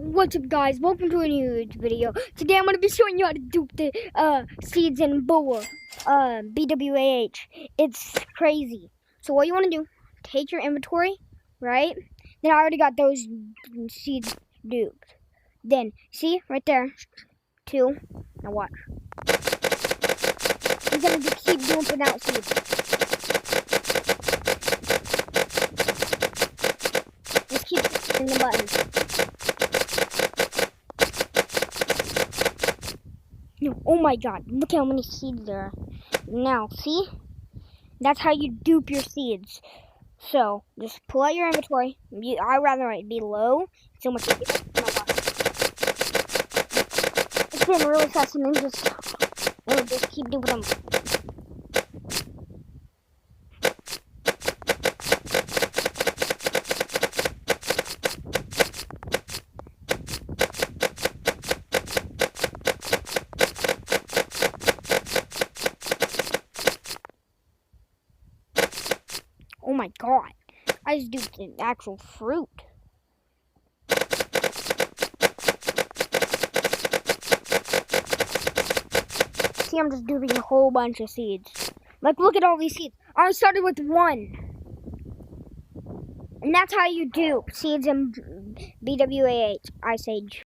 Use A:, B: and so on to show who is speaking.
A: What's up, guys? Welcome to a new video. Today I'm going to be showing you how to dupe the seeds in BWAH. BWAH. It's crazy. So what you want to do, take your inventory, right? Then I already got those seeds duped. Then, see, right there, 2. Now watch. He's going to keep dumping out seeds. Just keep hitting the button. Oh my god, look how many seeds there are. Now, see? That's how you dupe your seeds. So, just pull out your inventory. I'd rather it be low. So much easier. It's been really fast and then just keep doing them. Oh my god, I just duped an actual fruit. See, I'm just duping a whole bunch of seeds. Like, look at all these seeds. I started with 1. And that's how you dupe seeds in BWAH Ice Age.